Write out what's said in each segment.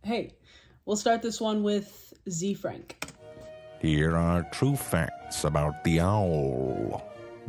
Hey, we'll start this one with ZeFrank. Here are true facts about the owl.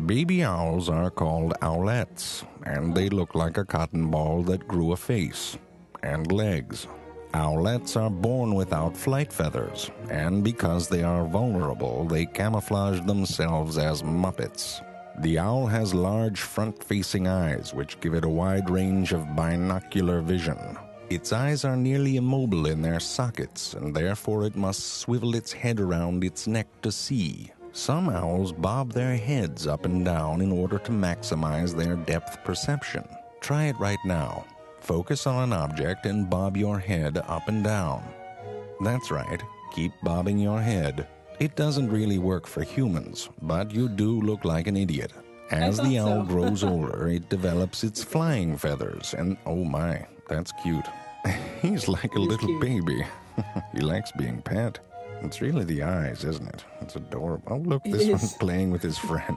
Baby owls are called owlets, and they look like a cotton ball that grew a face and legs. Owlets are born without flight feathers, and because they are vulnerable, they camouflage themselves as muppets. The owl has large front-facing eyes, which give it a wide range of binocular vision. Its eyes are nearly immobile in their sockets, and therefore it must swivel its head around its neck to see. Some owls bob their heads up and down in order to maximize their depth perception. Try it right now. Focus on an object and bob your head up and down. That's right, keep bobbing your head. It doesn't really work for humans, but you do look like an idiot. As the owl grows older, it develops its flying feathers, and oh my, that's cute. He's like a little baby. He likes being pet. It's really the eyes, isn't it? It's adorable. Oh, look, this one's playing with his friend.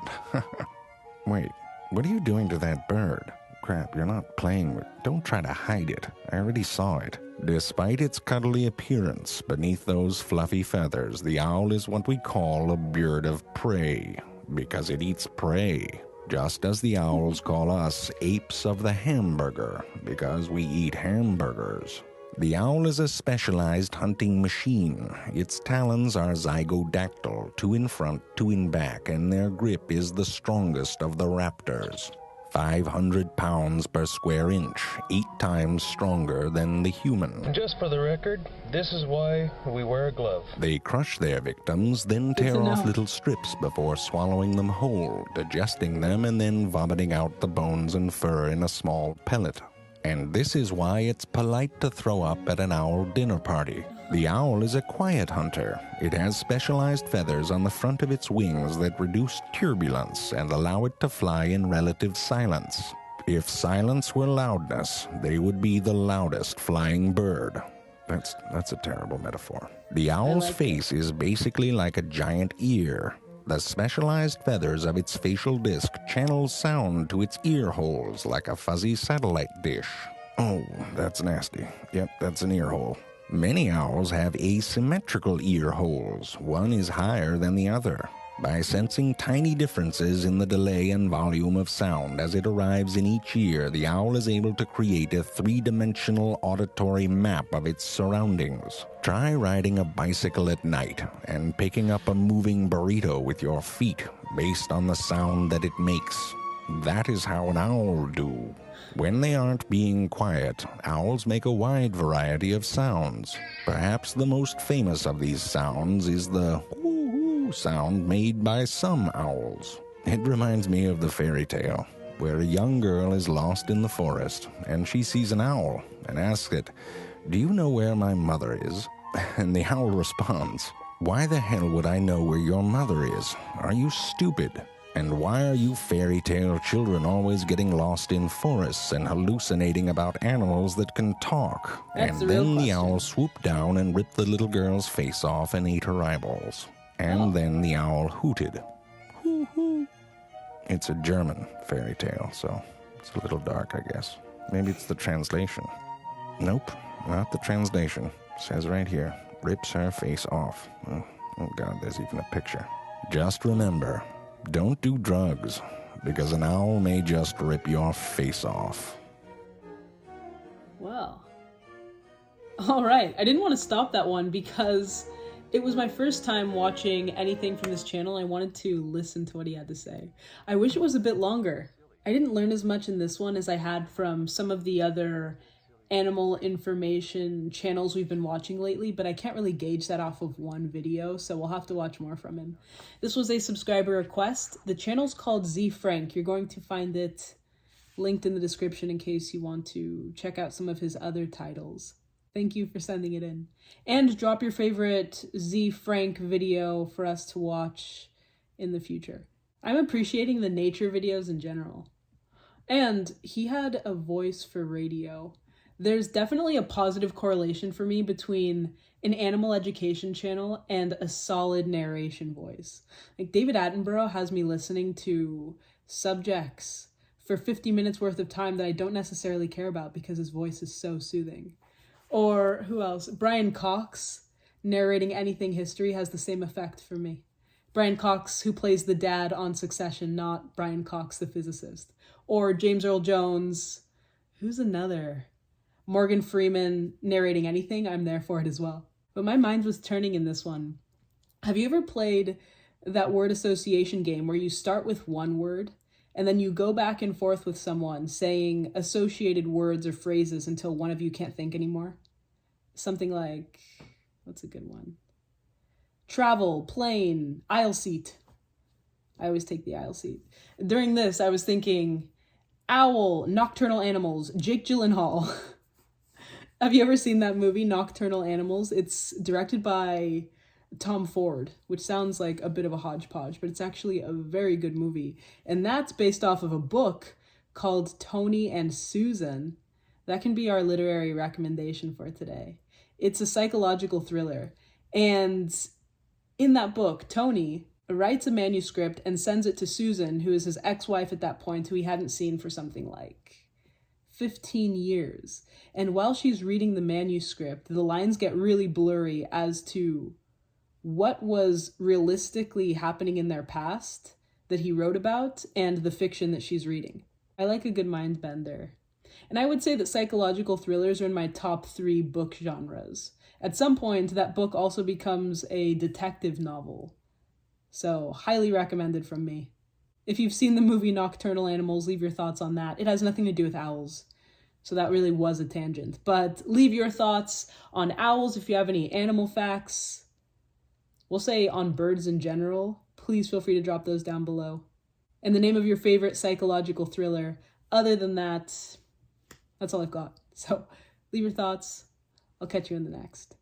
Wait, what are you doing to that bird? Crap, you're not playing with... Don't try to hide it. I already saw it. Despite its cuddly appearance, beneath those fluffy feathers, the owl is what we call a bird of prey, because it eats prey. Just as the owls call us apes of the hamburger, because we eat hamburgers. The owl is a specialized hunting machine. Its talons are zygodactyl, two in front, two in back, and their grip is the strongest of the raptors. 500 pounds per square inch, 8 times stronger than the human. Just for the record, this is why we wear a glove. They crush their victims, then tear off little strips before swallowing them whole, digesting them, and then vomiting out the bones and fur in a small pellet. And this is why it's polite to throw up at an owl dinner party. The owl is a quiet hunter. It has specialized feathers on the front of its wings that reduce turbulence and allow it to fly in relative silence. If silence were loudness, they would be the loudest flying bird. That's a terrible metaphor. The owl's face is basically like a giant ear. The specialized feathers of its facial disc channel sound to its ear holes like a fuzzy satellite dish. Oh, that's nasty. Yep, that's an ear hole. Many owls have asymmetrical ear holes. One is higher than the other. By sensing tiny differences in the delay and volume of sound as it arrives in each ear, the owl is able to create a three-dimensional auditory map of its surroundings. Try riding a bicycle at night and picking up a moving burrito with your feet based on the sound that it makes. That is how an owl do. When they aren't being quiet, owls make a wide variety of sounds. Perhaps the most famous of these sounds is the woo-woo sound made by some owls. It reminds me of the fairy tale, where a young girl is lost in the forest, and she sees an owl and asks it, "Do you know where my mother is?" And the owl responds, "Why the hell would I know where your mother is? Are you stupid? And why are you fairy tale children always getting lost in forests and hallucinating about animals that can talk?" And then the owl swooped down and ripped the little girl's face off and ate her eyeballs. And then the owl hooted. Hoo hoo. It's a German fairy tale, so it's a little dark, I guess. Maybe it's the translation. Nope, not the translation. It says right here, rips her face off. Oh God, there's even a picture. Just remember, don't do drugs, because an owl may just rip your face off. Well, all right. I didn't want to stop that one because it was my first time watching anything from this channel. I wanted to listen to what he had to say. I wish it was a bit longer. I didn't learn as much in this one as I had from some of the other animal information channels we've been watching lately, but I can't really gauge that off of one video, so we'll have to watch more from him. This was a subscriber request. The channel's called ZeFrank. You're going to find it linked in the description in case you want to check out some of his other titles. Thank you for sending it in. And drop your favorite ZeFrank video for us to watch in the future. I'm appreciating the nature videos in general. And he had a voice for radio. There's definitely a positive correlation for me between an animal education channel and a solid narration voice. Like David Attenborough has me listening to subjects for 50 minutes worth of time that I don't necessarily care about because his voice is so soothing. Or who else? Brian Cox narrating anything history has the same effect for me. Brian Cox, who plays the dad on Succession, not Brian Cox, the physicist. Or James Earl Jones. Who's another? Morgan Freeman narrating anything, I'm there for it as well. But my mind was turning in this one. Have you ever played that word association game where you start with one word and then you go back and forth with someone saying associated words or phrases until one of you can't think anymore? Something like, what's a good one? Travel, plane, aisle seat. I always take the aisle seat. During this, I was thinking owl, nocturnal animals, Jake Gyllenhaal. Have you ever seen that movie, Nocturnal Animals? It's directed by Tom Ford, which sounds like a bit of a hodgepodge, but it's actually a very good movie. And that's based off of a book called Tony and Susan. That can be our literary recommendation for today. It's a psychological thriller. And in that book, Tony writes a manuscript and sends it to Susan, who is his ex-wife at that point, who he hadn't seen for something like 15 years. And while she's reading the manuscript, the lines get really blurry as to what was realistically happening in their past that he wrote about and the fiction that she's reading. I like a good mind bender. And I would say that psychological thrillers are in my top 3 book genres. At some point, that book also becomes a detective novel. So, highly recommended from me. If you've seen the movie Nocturnal Animals, leave your thoughts on that. It has nothing to do with owls. So that really was a tangent. But leave your thoughts on owls if you have any animal facts. We'll say on birds in general. Please feel free to drop those down below. And the name of your favorite psychological thriller. Other than that, that's all I've got. So leave your thoughts. I'll catch you in the next.